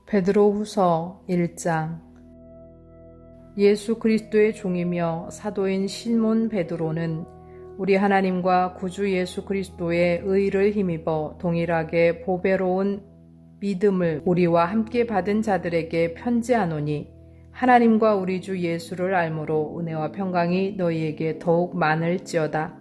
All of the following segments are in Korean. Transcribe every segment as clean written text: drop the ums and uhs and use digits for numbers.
베드로후서 1장. 예수 그리스도의 종이며 사도인 시몬 베드로는 우리 하나님과 구주 예수 그리스도의 의를 힘입어 동일하게 보배로운 믿음을 우리와 함께 받은 자들에게 편지하노니, 하나님과 우리 주 예수를 알므로 은혜와 평강이 너희에게 더욱 많을지어다.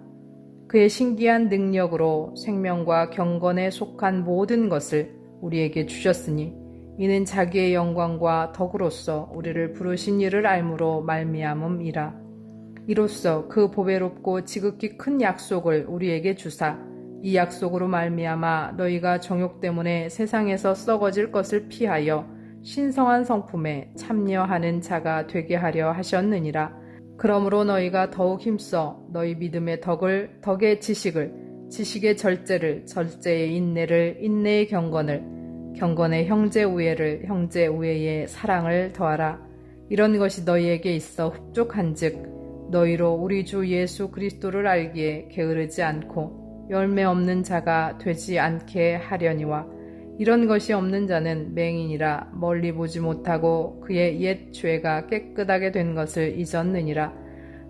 그의 신기한 능력으로 생명과 경건에 속한 모든 것을 우리에게 주셨으니, 이는 자기의 영광과 덕으로서 우리를 부르신 이를 알므로 말미암음이라. 이로써 그 보배롭고 지극히 큰 약속을 우리에게 주사, 이 약속으로 말미암아 너희가 정욕 때문에 세상에서 썩어질 것을 피하여 신성한 성품에 참여하는 자가 되게 하려 하셨느니라. 그러므로 너희가 더욱 힘써 너희 믿음의 덕을, 덕의 지식을, 지식의 절제를, 절제의 인내를, 인내의 경건을, 경건의 형제 우애를, 형제 우애의 사랑을 더하라. 이런 것이 너희에게 있어 흡족한즉 너희로 우리 주 예수 그리스도를 알기에 게으르지 않고 열매 없는 자가 되지 않게 하려니와, 이런 것이 없는 자는 맹인이라 멀리 보지 못하고 그의 옛 죄가 깨끗하게 된 것을 잊었느니라.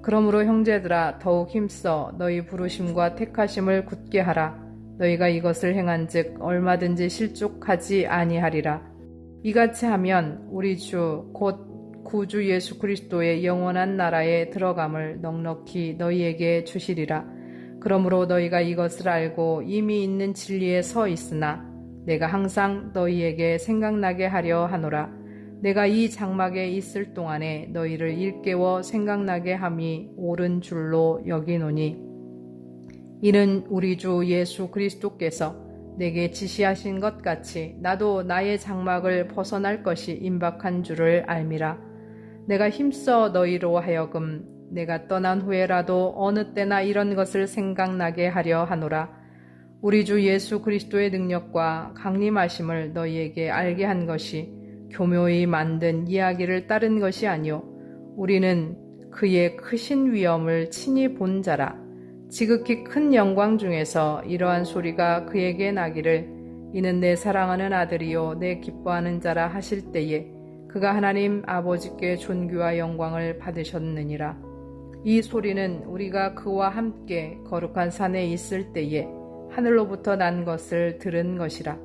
그러므로 형제들아, 더욱 힘써 너희 부르심과 택하심을 굳게 하라. 너희가 이것을 행한즉 얼마든지 실족하지 아니하리라. 이같이 하면 우리 주 곧 구주 예수 그리스도의 영원한 나라에 들어감을 넉넉히 너희에게 주시리라. 그러므로 너희가 이것을 알고 이미 있는 진리에 서 있으나 내가 항상 너희에게 생각나게 하려 하노라. 내가 이 장막에 있을 동안에 너희를 일깨워 생각나게 함이 옳은 줄로 여기노니, 이는 우리 주 예수 그리스도께서 내게 지시하신 것 같이 나도 나의 장막을 벗어날 것이 임박한 줄을 알미라. 내가 힘써 너희로 하여금 내가 떠난 후에라도 어느 때나 이런 것을 생각나게 하려 하노라. 우리 주 예수 그리스도의 능력과 강림하심을 너희에게 알게 한 것이 교묘히 만든 이야기를 따른 것이 아니요 우리는 그의 크신 위엄을 친히 본 자라. 지극히 큰 영광 중에서 이러한 소리가 그에게 나기를, 이는 내 사랑하는 아들이요 내 기뻐하는 자라 하실 때에 그가 하나님 아버지께 존귀와 영광을 받으셨느니라. 이 소리는 우리가 그와 함께 거룩한 산에 있을 때에 하늘로부터 난 것을 들은 것이라.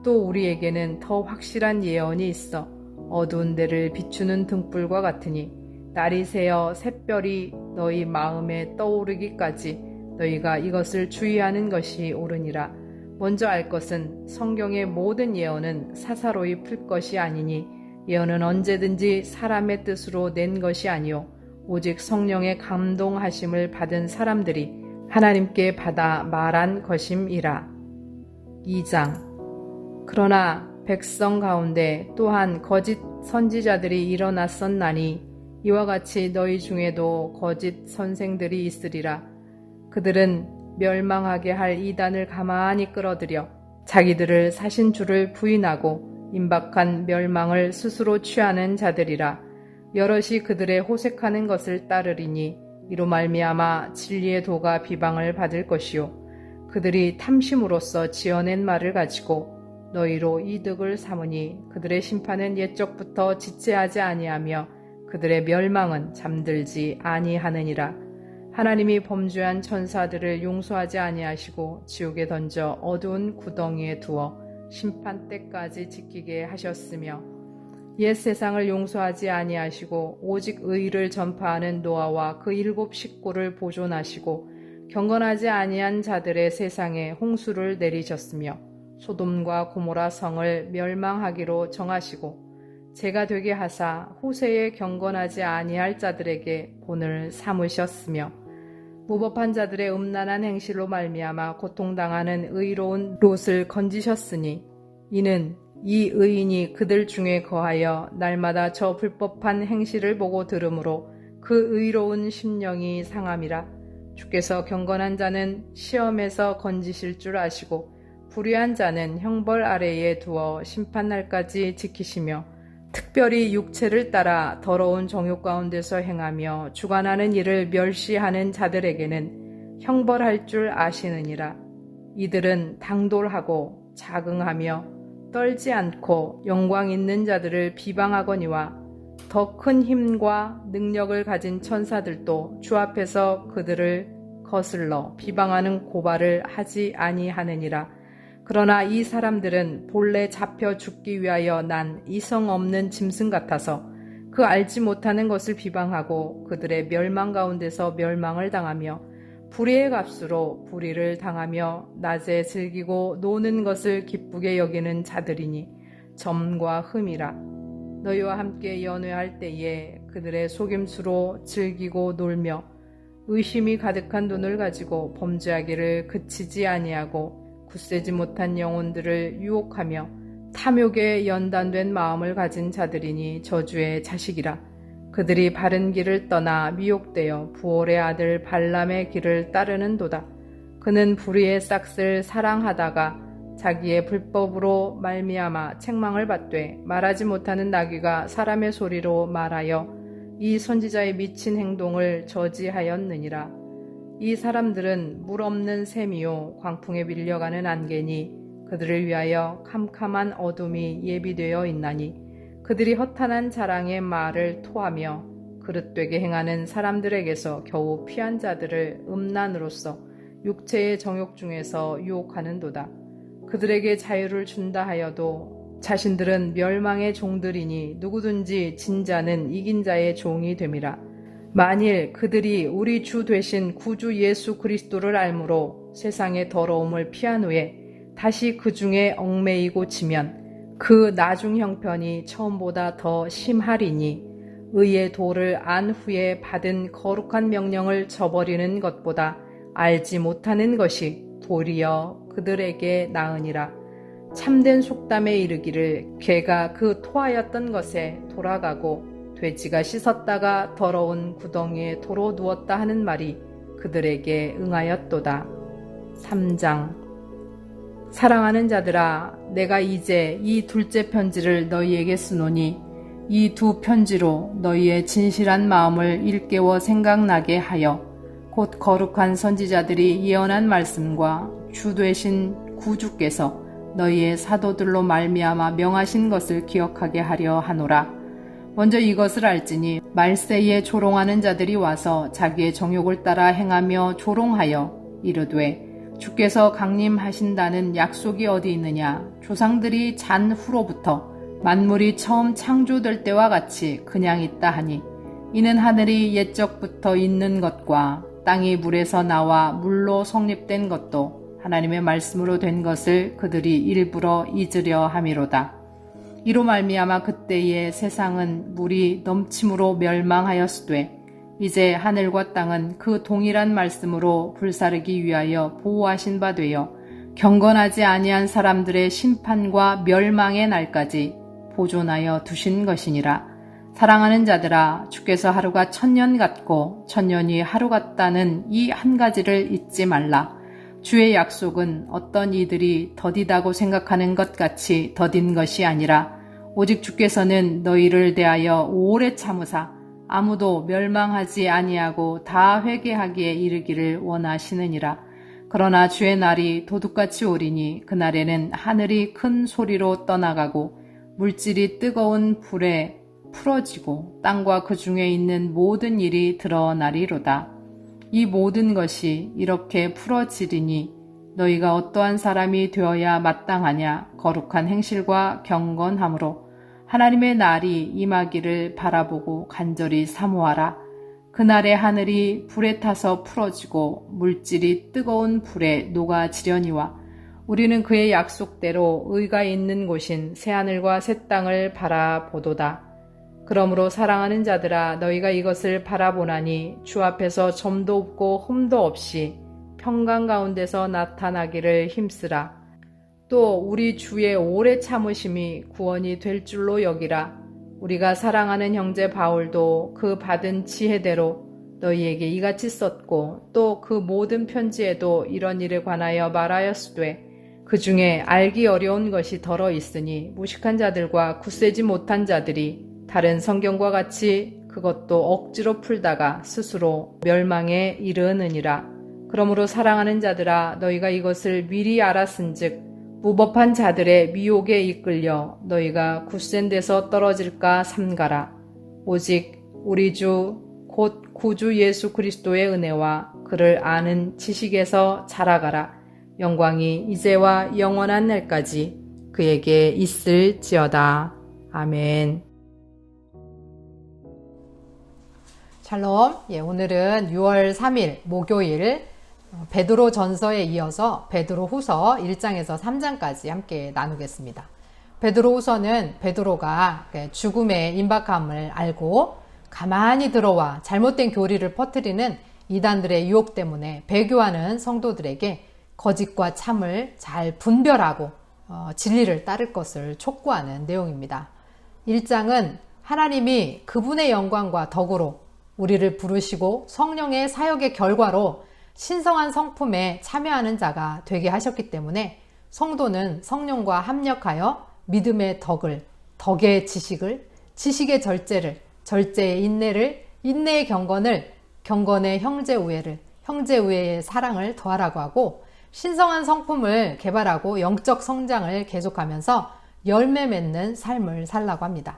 또 우리에게는 더 확실한 예언이 있어 어두운 데를 비추는 등불과 같으니, 날이 새어 샛별이 너희 마음에 떠오르기까지 너희가 이것을 주의하는 것이 옳으니라. 먼저 알 것은 성경의 모든 예언은 사사로이 풀 것이 아니니, 예언은 언제든지 사람의 뜻으로 낸 것이 아니요 오직 성령의 감동하심을 받은 사람들이 하나님께 받아 말한 것임이라. 2장. 그러나 백성 가운데 또한 거짓 선지자들이 일어났었나니, 이와 같이 너희 중에도 거짓 선생들이 있으리라. 그들은 멸망하게 할 이단을 가만히 끌어들여 자기들을 사신 주를 부인하고 임박한 멸망을 스스로 취하는 자들이라. 여럿이 그들의 호색하는 것을 따르리니 이로 말미암아 진리의 도가 비방을 받을 것이요 그들이 탐심으로써 지어낸 말을 가지고 너희로 이득을 삼으니 그들의 심판은 옛적부터 지체하지 아니하며 그들의 멸망은 잠들지 아니하느니라. 하나님이 범죄한 천사들을 용서하지 아니하시고 지옥에 던져 어두운 구덩이에 두어 심판 때까지 지키게 하셨으며, 옛 세상을 용서하지 아니하시고 오직 의를 전파하는 노아와 그 7 식구를 보존하시고 경건하지 아니한 자들의 세상에 홍수를 내리셨으며, 소돔과 고모라 성을 멸망하기로 정하시고 재가 되게 하사 후세에 경건하지 아니할 자들에게 본을 삼으셨으며, 무법한 자들의 음란한 행실로 말미암아 고통당하는 의로운 롯을 건지셨으니, 이는 이 의인이 그들 중에 거하여 날마다 저 불법한 행실을 보고 들으므로 그 의로운 심령이 상함이라. 주께서 경건한 자는 시험에서 건지실 줄 아시고 불의한 자는 형벌 아래에 두어 심판날까지 지키시며 특별히 육체를 따라 더러운 정욕 가운데서 행하며 주관하는 일을 멸시하는 자들에게는 형벌할 줄 아시느니라. 이들은 당돌하고 자긍하며 떨지 않고 영광 있는 자들을 비방하거니와 더 큰 힘과 능력을 가진 천사들도 주 앞에서 그들을 거슬러 비방하는 고발을 하지 아니하느니라. 그러나 이 사람들은 본래 잡혀 죽기 위하여 난 이성 없는 짐승 같아서 그 알지 못하는 것을 비방하고 그들의 멸망 가운데서 멸망을 당하며 불의의 값으로 불의를 당하며 낮에 즐기고 노는 것을 기쁘게 여기는 자들이니 점과 흠이라. 너희와 함께 연회할 때에 그들의 속임수로 즐기고 놀며 의심이 가득한 눈을 가지고 범죄하기를 그치지 아니하고 굳세지 못한 영혼들을 유혹하며 탐욕에 연단된 마음을 가진 자들이니 저주의 자식이라. 그들이 바른 길을 떠나 미혹되어 부올의 아들 발람의 길을 따르는도다. 그는 불의의 싹을 사랑하다가 자기의 불법으로 말미암아 책망을 받되 말하지 못하는 나귀가 사람의 소리로 말하여 이 선지자의 미친 행동을 저지하였느니라. 이 사람들은 물 없는 샘이요 광풍에 밀려가는 안개니 그들을 위하여 캄캄한 어둠이 예비되어 있나니 그들이 허탄한 자랑의 말을 토하며 그릇되게 행하는 사람들에게서 겨우 피한 자들을 음란으로써 육체의 정욕 중에서 유혹하는도다. 그들에게 자유를 준다 하여도 자신들은 멸망의 종들이니 누구든지 진 자는 이긴 자의 종이 됨이라. 만일 그들이 우리 주 되신 구주 예수 그리스도를 알므로 세상의 더러움을 피한 후에 다시 그 중에 얽매이고 지면 그 나중 형편이 처음보다 더 심하리니 의의 도를 안 후에 받은 거룩한 명령을 저버리는 것보다 알지 못하는 것이 도리어 그들에게 나으니라. 참된 속담에 이르기를 개가 그 토하였던 것에 돌아가고 돼지가 씻었다가 더러운 구덩이에 도로 누웠다 하는 말이 그들에게 응하였도다. 3장. 사랑하는 자들아, 내가 이제 이 둘째 편지를 너희에게 쓰노니 이 두 편지로 너희의 진실한 마음을 일깨워 생각나게 하여 곧 거룩한 선지자들이 예언한 말씀과 주 되신 구주께서 너희의 사도들로 말미암아 명하신 것을 기억하게 하려 하노라. 먼저 이것을 알지니 말세에 조롱하는 자들이 와서 자기의 정욕을 따라 행하며 조롱하여 이르되 주께서 강림하신다는 약속이 어디 있느냐. 조상들이 잔 후로부터 만물이 처음 창조될 때와 같이 그냥 있다 하니 이는 하늘이 옛적부터 있는 것과 땅이 물에서 나와 물로 성립된 것도 하나님의 말씀으로 된 것을 그들이 일부러 잊으려 함이로다. 이로 말미암아 그때의 세상은 물이 넘침으로 멸망하였으되 이제 하늘과 땅은 그 동일한 말씀으로 불사르기 위하여 보호하신 바 되어 경건하지 아니한 사람들의 심판과 멸망의 날까지 보존하여 두신 것이니라. 사랑하는 자들아, 주께서 하루가 1000년 같고 1000년이 하루 같다는 이 한 가지를 잊지 말라. 주의 약속은 어떤 이들이 더디다고 생각하는 것 같이 더딘 것이 아니라 오직 주께서는 너희를 대하여 오래 참으사 아무도 멸망하지 아니하고 다 회개하기에 이르기를 원하시느니라. 그러나 주의 날이 도둑같이 오리니 그날에는 하늘이 큰 소리로 떠나가고 물질이 뜨거운 불에 풀어지고 땅과 그 중에 있는 모든 일이 드러나리로다. 이 모든 것이 이렇게 풀어지리니 너희가 어떠한 사람이 되어야 마땅하냐. 거룩한 행실과 경건함으로 하나님의 날이 임하기를 바라보고 간절히 사모하라. 그날에 하늘이 불에 타서 풀어지고 물질이 뜨거운 불에 녹아지려니와 우리는 그의 약속대로 의가 있는 곳인 새하늘과 새 땅을 바라보도다. 그러므로 사랑하는 자들아, 너희가 이것을 바라보나니 주 앞에서 점도 없고 흠도 없이 평강 가운데서 나타나기를 힘쓰라. 또 우리 주의 오래 참으심이 구원이 될 줄로 여기라. 우리가 사랑하는 형제 바울도 그 받은 지혜대로 너희에게 이같이 썼고 또 그 모든 편지에도 이런 일에 관하여 말하였으되 그 중에 알기 어려운 것이 덜어 있으니 무식한 자들과 굳세지 못한 자들이 다른 성경과 같이 그것도 억지로 풀다가 스스로 멸망에 이르느니라. 그러므로 사랑하는 자들아 너희가 이것을 미리 알았은즉 무법한 자들의 미혹에 이끌려 너희가 굳센 데서 떨어질까 삼가라. 오직 우리 주 곧 구주 예수 그리스도의 은혜와 그를 아는 지식에서 자라가라. 영광이 이제와 영원한 날까지 그에게 있을지어다. 아멘. 샬롬. 오늘은 6월 3일 목요일 베드로 전서에 이어서 베드로 후서 1장에서 3장까지 함께 나누겠습니다. 베드로 후서는 베드로가 죽음의 임박함을 알고 가만히 들어와 잘못된 교리를 퍼뜨리는 이단들의 유혹 때문에 배교하는 성도들에게 거짓과 참을 잘 분별하고 진리를 따를 것을 촉구하는 내용입니다. 1장은 하나님이 그분의 영광과 덕으로 우리를 부르시고 성령의 사역의 결과로 신성한 성품에 참여하는 자가 되게 하셨기 때문에 성도는 성령과 합력하여 믿음의 덕을, 덕의 지식을, 지식의 절제를, 절제의 인내를, 인내의 경건을, 경건의 형제우애를, 형제우애의 사랑을 더하라고 하고 신성한 성품을 개발하고 영적 성장을 계속하면서 열매 맺는 삶을 살라고 합니다.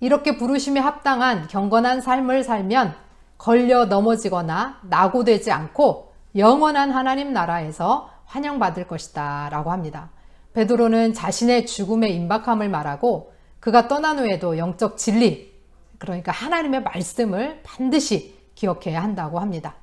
이렇게 부르심에 합당한 경건한 삶을 살면 걸려 넘어지거나 낙오되지 않고 영원한 하나님 나라에서 환영받을 것이다 라고 합니다. 베드로는 자신의 죽음의 임박함을 말하고 그가 떠난 후에도 영적 진리, 그러니까 하나님의 말씀을 반드시 기억해야 한다고 합니다.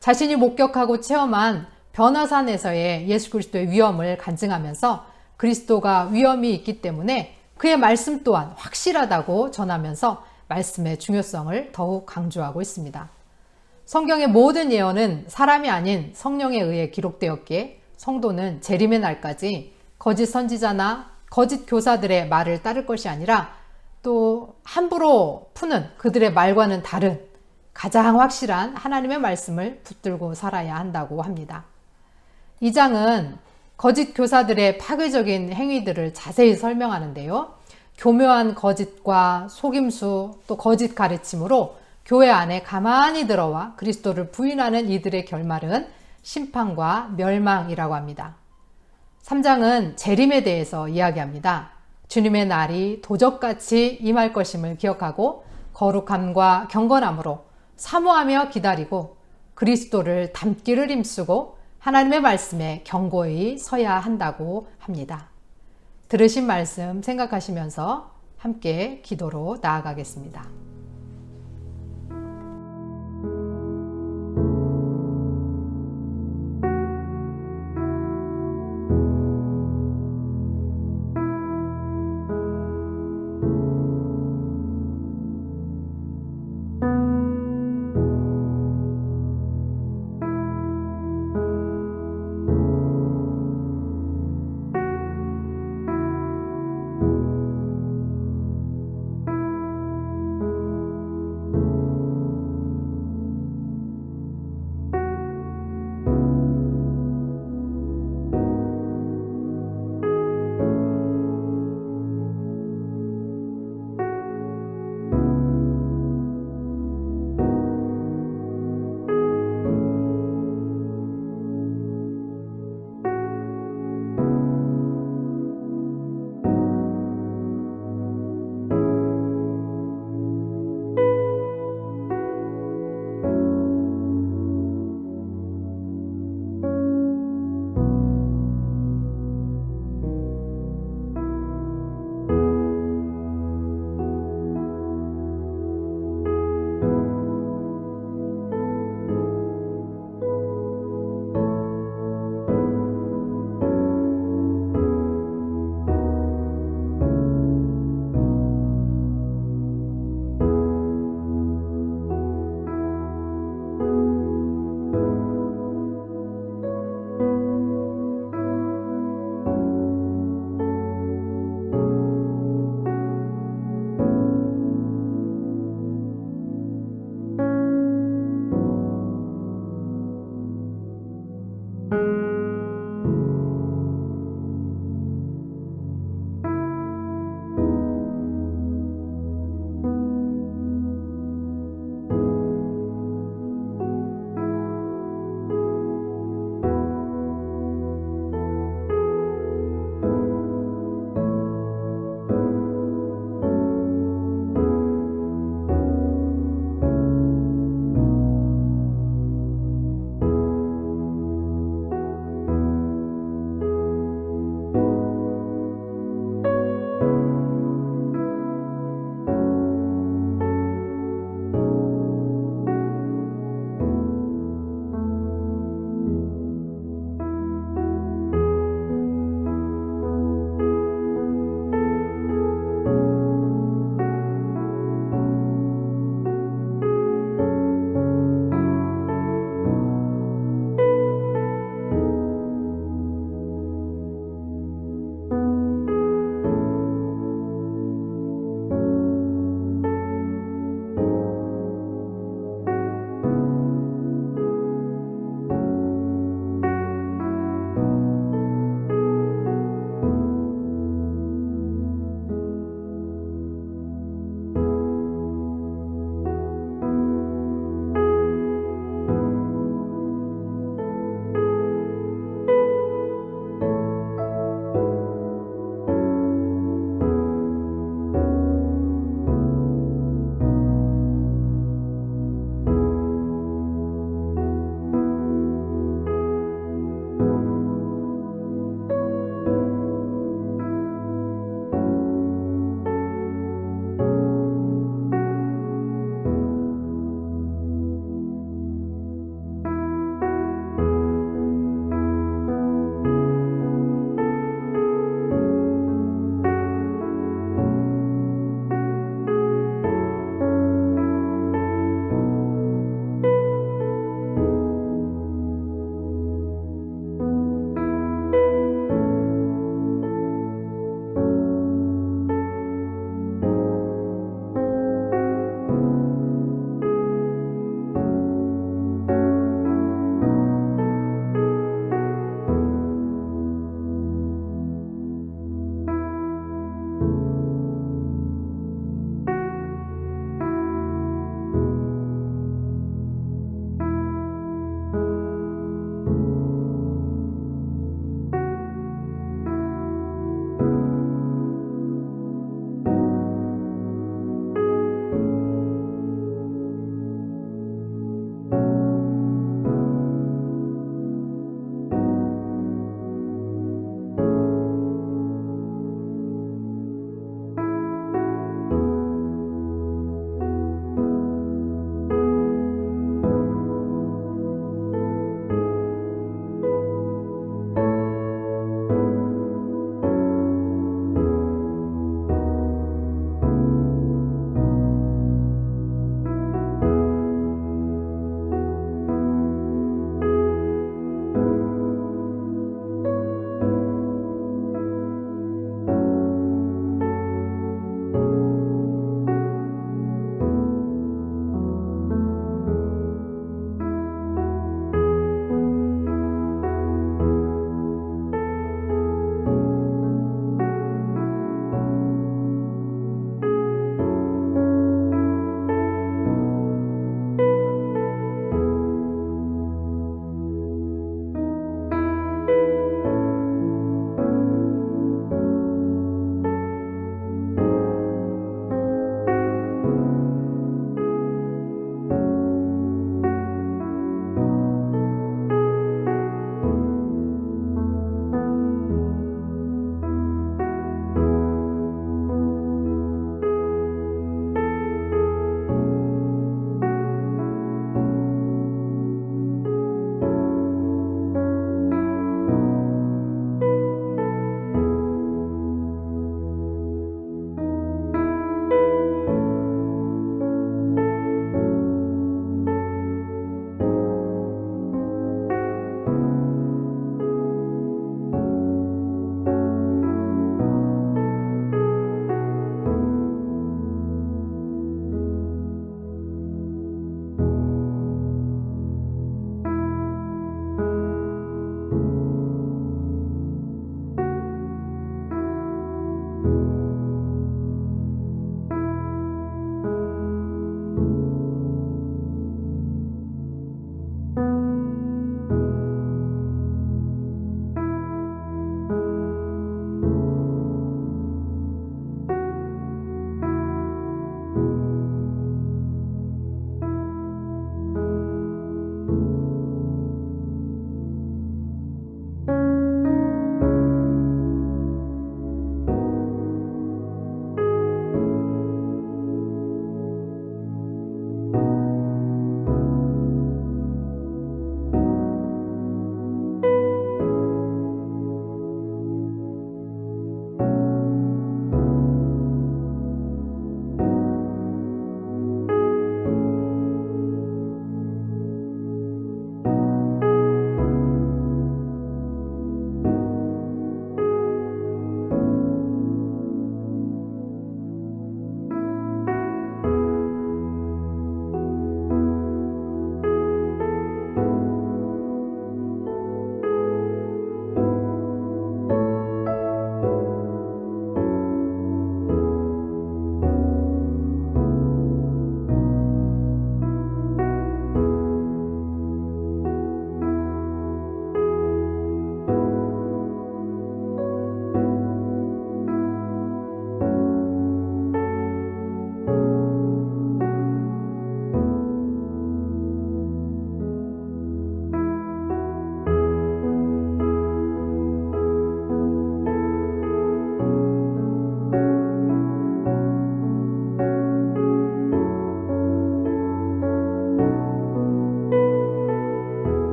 자신이 목격하고 체험한 변화산에서의 예수 그리스도의 위엄을 간증하면서 그리스도가 위엄이 있기 때문에 그의 말씀 또한 확실하다고 전하면서 말씀의 중요성을 더욱 강조하고 있습니다. 성경의 모든 예언은 사람이 아닌 성령에 의해 기록되었기에 성도는 재림의 날까지 거짓 선지자나 거짓 교사들의 말을 따를 것이 아니라 또 함부로 푸는 그들의 말과는 다른 가장 확실한 하나님의 말씀을 붙들고 살아야 한다고 합니다. 이 장은 거짓 교사들의 파괴적인 행위들을 자세히 설명하는데요. 교묘한 거짓과 속임수 또 거짓 가르침으로 교회 안에 가만히 들어와 그리스도를 부인하는 이들의 결말은 심판과 멸망이라고 합니다. 3장은 재림에 대해서 이야기합니다. 주님의 날이 도적같이 임할 것임을 기억하고 거룩함과 경건함으로 사모하며 기다리고 그리스도를 닮기를 힘쓰고 하나님의 말씀에 견고히 서야 한다고 합니다. 들으신 말씀 생각하시면서 함께 기도로 나아가겠습니다.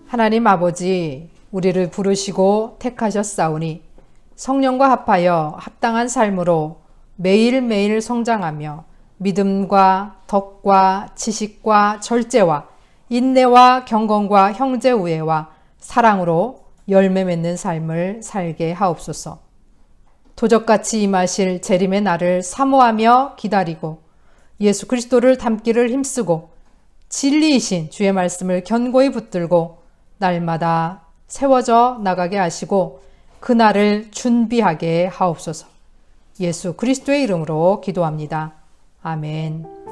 하나님 아버지, 우리를 부르시고 택하셨사오니 성령과 합하여 합당한 삶으로 매일매일 성장하며 믿음과 덕과 지식과 절제와 인내와 경건과 형제 우애와 사랑으로 열매 맺는 삶을 살게 하옵소서. 도적같이 임하실 재림의 날을 사모하며 기다리고 예수 그리스도를 닮기를 힘쓰고 진리이신 주의 말씀을 견고히 붙들고 날마다 세워져 나가게 하시고 그날을 준비하게 하옵소서. 예수 그리스도의 이름으로 기도합니다. 아멘.